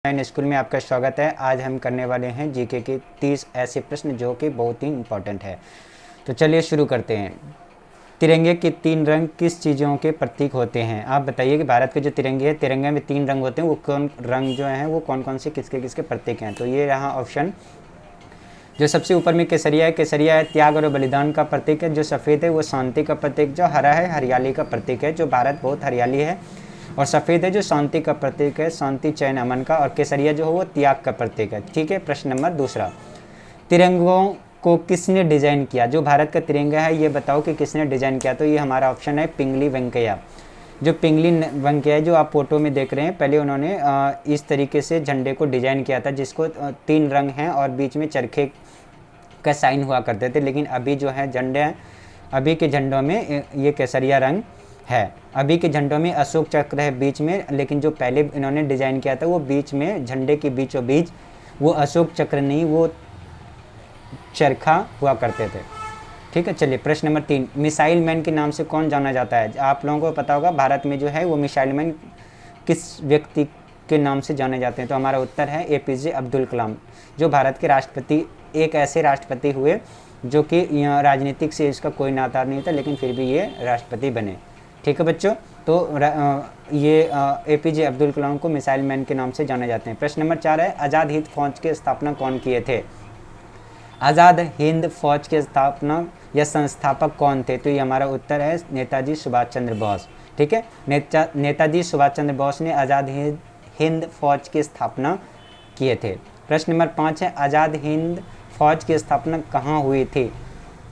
In school में आपका स्वागत है। आज हम करने वाले हैं जीके के 30 ऐसे प्रश्न जो कि बहुत ही इम्पोर्टेंट है। तो चलिए शुरू करते हैं। तिरंगे के 3 रंग किस चीज़ों के प्रतीक होते हैं? आप बताइए कि भारत के जो तिरंगे है, तिरंगे में 3 रंग होते हैं, वो कौन रंग जो हैं वो कौन कौन से किसके किसके प्रतीक हैं? तो ये रहा ऑप्शन। जो सबसे ऊपर में केसरिया है त्याग और बलिदान का प्रतीक है। जो सफ़ेद है वो शांति का प्रतीक, जो हरा है हरियाली का प्रतीक है, जो भारत बहुत हरियाली है। और सफ़ेद है जो शांति का प्रतीक है, शांति चैन अमन का। और केसरिया जो है वो त्याग का प्रतीक है। ठीक है। प्रश्न नंबर दूसरा, तिरंगों को किसने डिज़ाइन किया? जो भारत का तिरंगा है ये बताओ कि किसने डिज़ाइन किया? तो ये हमारा ऑप्शन है पिंगली वेंकैया। जो पिंगली वेंकैया जो आप फोटो में देख रहे हैं, पहले उन्होंने इस तरीके से झंडे को डिज़ाइन किया था, जिसको 3 रंग हैं और बीच में चरखे का साइन हुआ करते थे। लेकिन अभी जो है झंडे हैं, अभी के झंडों में ये केसरिया रंग है। अभी के झंडों में अशोक चक्र है बीच में, लेकिन जो पहले इन्होंने डिज़ाइन किया था वो बीच में झंडे के बीचों बीच वो अशोक चक्र नहीं, वो चरखा हुआ करते थे। ठीक है। चलिए प्रश्न नंबर 3, मिसाइल मैन के नाम से कौन जाना जाता है? आप लोगों को पता होगा भारत में जो है वो मिसाइल मैन किस व्यक्ति के नाम से जाने जाते हैं? तो हमारा उत्तर है एपीजे अब्दुल कलाम, जो भारत के राष्ट्रपति, एक ऐसे राष्ट्रपति हुए जो कि राजनीतिक से इसका कोई नाता नहीं था, लेकिन फिर भी ये राष्ट्रपति बने। ठीक है बच्चों। तो ये एपीजे अब्दुल कलाम को मिसाइल मैन के नाम से जाने जाते हैं। प्रश्न नंबर 4 है, आज़ाद हिंद फौज की स्थापना कौन किए थे? आज़ाद हिंद फौज के स्थापना या संस्थापक कौन थे? तो ये हमारा उत्तर है नेताजी सुभाष चंद्र बोस। ठीक है। नेताजी सुभाष चंद्र बोस ने आज़ाद हिंद फौज की स्थापना किए थे। प्रश्न नंबर 5 है, आज़ाद हिंद फौज की स्थापना कहाँ हुई थी?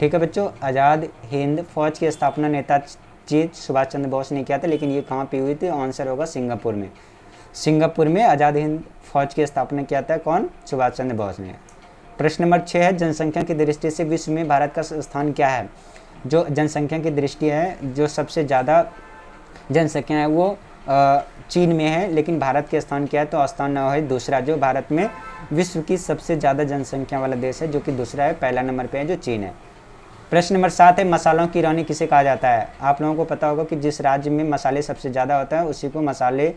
ठीक है बच्चों, आज़ाद हिंद फौज की स्थापना नेताजी सुभाष चंद्र बोस ने किया था, लेकिन ये कहाँ पे हुई थी? आंसर होगा सिंगापुर में। सिंगापुर में आज़ाद हिंद फौज की स्थापना किया था कौन? सुभाष चंद्र बोस ने। प्रश्न नंबर 6 है, जनसंख्या की दृष्टि से विश्व में भारत का स्थान क्या है? जो जनसंख्या की दृष्टि है, जो सबसे ज़्यादा जनसंख्या है वो चीन में है, लेकिन भारत के स्थान क्या है? तो स्थान 9 है दूसरा, जो भारत में विश्व की सबसे ज़्यादा जनसंख्या वाला देश है, जो कि दूसरा है, पहला नंबर पे है जो चीन है। प्रश्न नंबर 7 है, मसालों की रानी किसे कहा जाता है? आप लोगों को पता होगा कि जिस राज्य में मसाले सबसे ज़्यादा होता है उसी को मसाले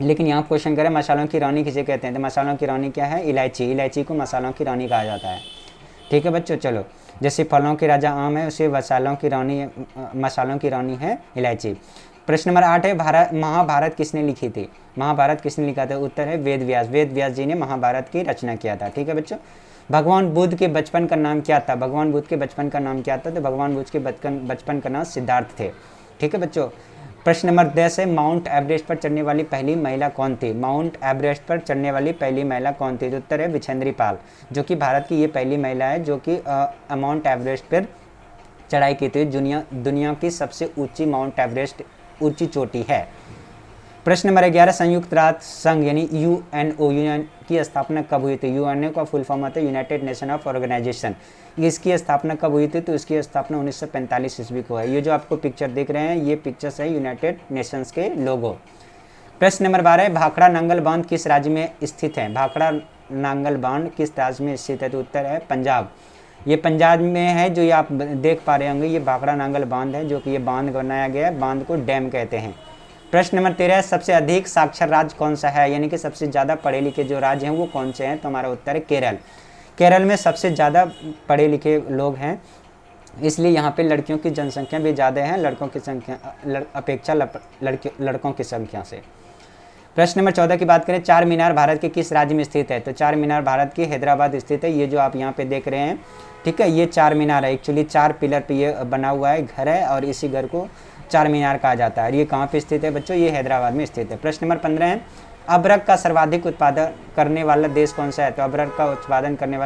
लेकिन यहाँ क्वेश्चन करें मसालों की रानी किसे कहते हैं? तो मसालों की रानी क्या है? इलायची। इलायची को मसालों की रानी कहा जाता है। ठीक है बच्चों। चलो, जैसे फलों के राजा आम है, उसे मसालों की रानी है इलायची। प्रश्न नंबर 8 है, महाभारत किसने लिखी थी? महाभारत किसने लिखा था? उत्तर है वेद व्यास। वेद व्यास जी ने महाभारत की रचना किया था। ठीक है बच्चों। भगवान बुद्ध के बचपन का नाम क्या था? भगवान बुद्ध के बचपन का नाम क्या था? तो भगवान बुद्ध के बचपन का नाम सिद्धार्थ थे। ठीक है बच्चों। प्रश्न नंबर 10 है, माउंट एवरेस्ट पर चढ़ने वाली पहली महिला कौन थी? माउंट एवरेस्ट पर चढ़ने वाली पहली महिला कौन थी? तो उत्तर है विछेंद्री पाल, जो कि भारत की ये पहली महिला है जो कि माउंट एवरेस्ट पर चढ़ाई की थी। दुनिया की सबसे ऊंची माउंट एवरेस्ट ऊंची चोटी है। प्रश्न नंबर 11, संयुक्त राष्ट्र संघ यानी यूएनओ की स्थापना कब हुई थी? यूएनओ का फुल फॉर्म होता है यूनाइटेड नेशन ऑफ ऑर्गेनाइजेशन। इसकी स्थापना कब हुई थी? तो इसकी स्थापना 1945 ईस्वी को है। ये जो आपको पिक्चर दिख रहे हैं ये पिक्चर्स है यूनाइटेड नेशंस के लोगो। प्रश्न नंबर 12 है, भाखड़ा नांगल बांध किस राज्य में स्थित है? भाखड़ा नांगल बांध किस राज्य में स्थित है? तो उत्तर है पंजाब। ये पंजाब में है, जो ये आप देख पा रहे होंगे, ये भाखड़ा नांगल बांध है, जो कि ये बांध बनाया गया है। बांध को डैम कहते हैं। प्रश्न नंबर 13, सबसे अधिक साक्षर राज्य कौन सा है? यानी कि सबसे ज़्यादा पढ़े लिखे जो राज्य हैं वो कौन से हैं? तो हमारा उत्तर है केरल। केरल में सबसे ज़्यादा पढ़े लिखे लोग हैं, इसलिए यहाँ पे लड़कियों की जनसंख्या भी ज़्यादा है लड़कों की संख्या अपेक्षा लड़कों की संख्या से। प्रश्न नंबर 14 की बात करें, चार मीनार भारत के किस राज्य में स्थित है? तो चार मीनार भारत के हैदराबाद स्थित है। ये जो आप यहाँ पे देख रहे हैं, ठीक है, ये चार मीनार है। एक्चुअली 4 पिलर पे ये बना हुआ है, घर है, और इसी घर को चार मीनार कहा जाता है। ये कहाँ पे स्थित है बच्चों? ये हैदराबाद में स्थित है। प्रश्न नंबर 15 है, अबरक का सर्वाधिक उत्पादन करने वाला देश कौन सा है? तो अबरक का उत्पादन करने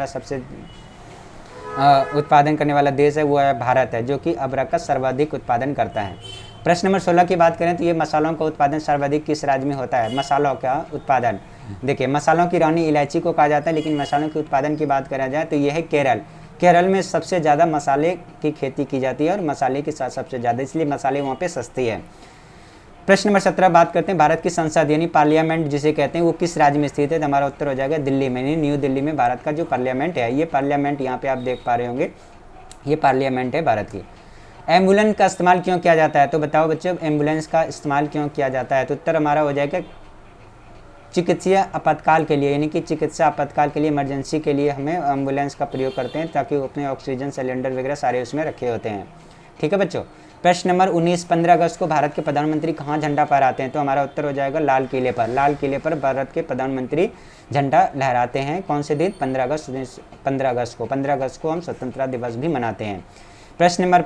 वाला देश है वो है भारत है, जो कि अबरक का सर्वाधिक उत्पादन करता है। प्रश्न नंबर 16 की बात करें तो ये मसालों का उत्पादन सर्वाधिक किस राज्य में होता है? मसालों का उत्पादन, देखिए, मसालों की रानी इलायची को कहा जाता है, लेकिन मसालों के उत्पादन की बात करा जाए तो ये है केरल। केरल में सबसे ज़्यादा मसाले की खेती की जाती है और मसाले के साथ सबसे ज़्यादा, इसलिए मसाले वहाँ पे सस्ते हैं। प्रश्न नंबर 17 बात करते हैं, भारत की संसद यानी पार्लियामेंट जिसे कहते हैं वो किस राज्य में स्थित है? तो हमारा उत्तर हो जाएगा दिल्ली में, यानी न्यू दिल्ली में भारत का जो पार्लियामेंट है। ये पार्लियामेंट यहाँ पे आप देख पा रहे होंगे, ये पार्लियामेंट है भारत की। एम्बुलेंस का इस्तेमाल क्यों किया जाता है? तो बताओ बच्चों, एम्बुलेंस का इस्तेमाल क्यों किया जाता है? तो उत्तर हमारा हो जाएगा चिकित्सीय आपातकाल के लिए, यानी कि चिकित्सा आपातकाल के लिए, इमरजेंसी के लिए हमें एम्बुलेंस का प्रयोग करते हैं, ताकि वो अपने ऑक्सीजन सिलेंडर वगैरह सारे उसमें रखे होते हैं। ठीक है बच्चों। प्रश्न नंबर 19, 15 अगस्त को भारत के प्रधानमंत्री कहाँ झंडा फहराते हैं? तो हमारा उत्तर हो जाएगा लाल किले पर। लाल किले पर भारत के प्रधानमंत्री झंडा लहराते हैं। कौन से दिन? 15 अगस्त को। 15 अगस्त को हम स्वतंत्रता दिवस भी मनाते हैं। प्रश्न नंबर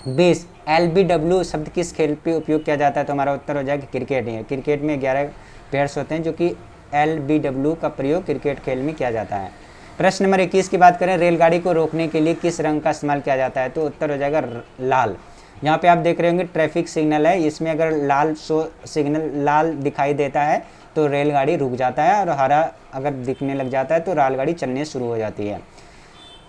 20 LBW शब्द किस खेल पे उपयोग किया जाता है? तो हमारा उत्तर हो जाएगा क्रिकेट ही है। क्रिकेट में 11 प्लेयर्स होते हैं, जो कि LBW का प्रयोग क्रिकेट खेल में किया जाता है। प्रश्न नंबर 21 की बात करें, रेलगाड़ी को रोकने के लिए किस रंग का इस्तेमाल किया जाता है? तो उत्तर हो जाएगा लाल। यहाँ पे आप देख रहे होंगे ट्रैफिक सिग्नल है, इसमें अगर लाल सिग्नल लाल दिखाई देता है तो रेलगाड़ी रुक जाता है, और हरा अगर दिखने लग जाता है तो रेलगाड़ी चलने शुरू हो जाती है।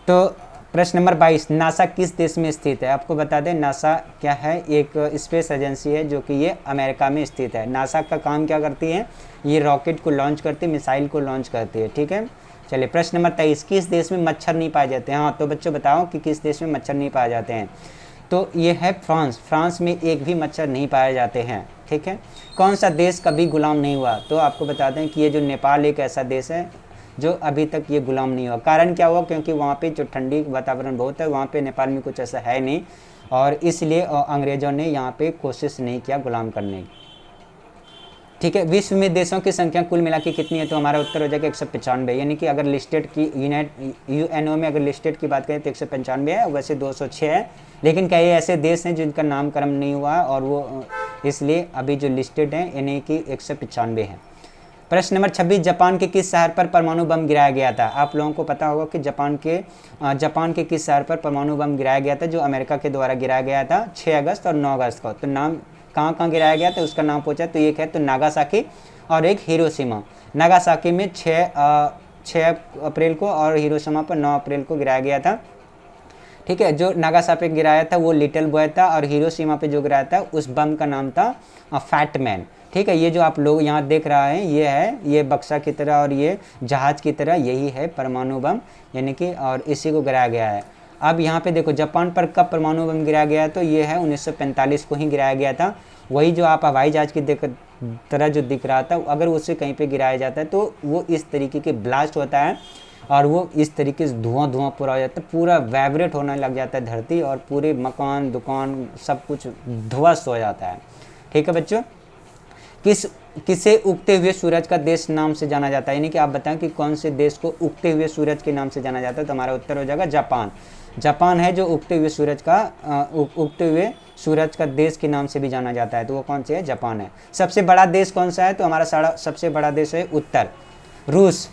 तो प्रश्न नंबर 22, नासा किस देश में स्थित है? आपको बता दें नासा क्या है? एक स्पेस एजेंसी है, जो कि ये अमेरिका में स्थित है। नासा का काम क्या करती है? ये रॉकेट को लॉन्च करती है, मिसाइल को लॉन्च करती है। ठीक है, चलिए प्रश्न नंबर 23, किस देश में मच्छर नहीं पाए जाते हैं? हाँ, तो बच्चों बताओ कि किस देश में मच्छर नहीं पाए जाते हैं? तो ये है फ्रांस। फ्रांस में एक भी मच्छर नहीं पाए जाते हैं। ठीक है। कौन सा देश कभी गुलाम नहीं हुआ? तो आपको बता दें कि ये जो नेपाल एक ऐसा देश है जो अभी तक ये गुलाम नहीं हुआ। कारण क्या हुआ? क्योंकि वहाँ पे जो ठंडी वातावरण बहुत है, वहाँ पे नेपाल में कुछ ऐसा है नहीं, और इसलिए अंग्रेज़ों ने यहाँ पे कोशिश नहीं किया गुलाम करने की। ठीक है। विश्व में देशों की संख्या कुल मिला के कितनी है? तो हमारा उत्तर हो जाएगा 195। यानी कि अगर लिस्टेड की यूएनओ में अगर लिस्टेड की बात करें तो 195 है, वैसे 206 है, लेकिन कई ऐसे देश हैं जिनका नामकरण नहीं हुआ, और वो इसलिए अभी जो लिस्टेड हैं यानी कि 195 है। प्रश्न नंबर 26, जापान के किस शहर पर परमाणु बम गिराया गया था? आप लोगों को पता होगा कि जापान के किस शहर पर परमाणु बम गिराया गया था, जो अमेरिका के द्वारा गिराया गया था 6 अगस्त और 9 अगस्त को। तो नाम कहाँ गिराया गया था उसका नाम पूछा, तो एक है तो नागासाकी और एक हिरोशिमा। नागासाकी में 6 अप्रैल को और हिरोशिमा पर 9 अप्रैल को गिराया गया था। ठीक है। जो नागासाकी पे गिराया था वो लिटिल बॉय था, और हिरोशिमा पे जो गिराया था उस बम का नाम था फैट मैन। ठीक है। ये जो आप लोग यहाँ देख रहे हैं ये बक्सा की तरह और ये जहाज की तरह, यही है परमाणु बम, यानी कि और इसी को गिराया गया है। अब यहाँ पे देखो जापान पर कब परमाणु बम गिराया गया, तो ये है 1945 को ही गिराया गया था। वही जो आप हवाई जहाज की तरह जो दिख रहा था, अगर उसे कहीं पे गिराया जाता है तो वो इस तरीके के ब्लास्ट होता है, और वो इस तरीके से धुआं पूरा हो जाता है, पूरा वाइब्रेट होने लग जाता है धरती, और पूरे मकान दुकान सब कुछ ध्वस्त हो जाता है। ठीक है बच्चों। किसे उगते हुए सूरज का देश नाम से जाना जाता है? यानी कि आप बताएं कि कौन से देश को उगते हुए सूरज के नाम से जाना जाता है? तो हमारा उत्तर हो जाएगा जापान। जापान है जो उगते हुए सूरज का देश के नाम से भी जाना जाता है, तो वो कौन से है? जापान है। सबसे बड़ा देश कौन सा है? तो हमारा सबसे बड़ा देश है उत्तर रूस।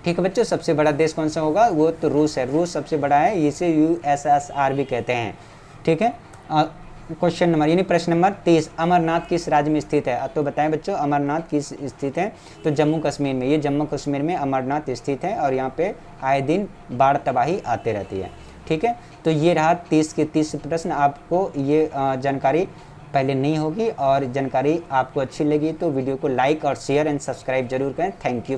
ठीक है बच्चों। सबसे बड़ा देश कौन सा होगा? वो तो रूस है। रूस सबसे बड़ा है, इसे USSR भी कहते हैं। ठीक है। क्वेश्चन नंबर यानी प्रश्न नंबर 30, अमरनाथ किस राज्य में स्थित है? तो बताएं बच्चों अमरनाथ किस स्थित है? तो जम्मू कश्मीर में। ये जम्मू कश्मीर में अमरनाथ स्थित है, और यहाँ पे आए दिन बाढ़ तबाही आते रहती है। ठीक है। तो ये रहा 30 के 30 प्रश्न। आपको ये जानकारी पहले नहीं होगी, और जानकारी आपको अच्छी लगी तो वीडियो को लाइक और शेयर एंड सब्सक्राइब जरूर करें। Thank you.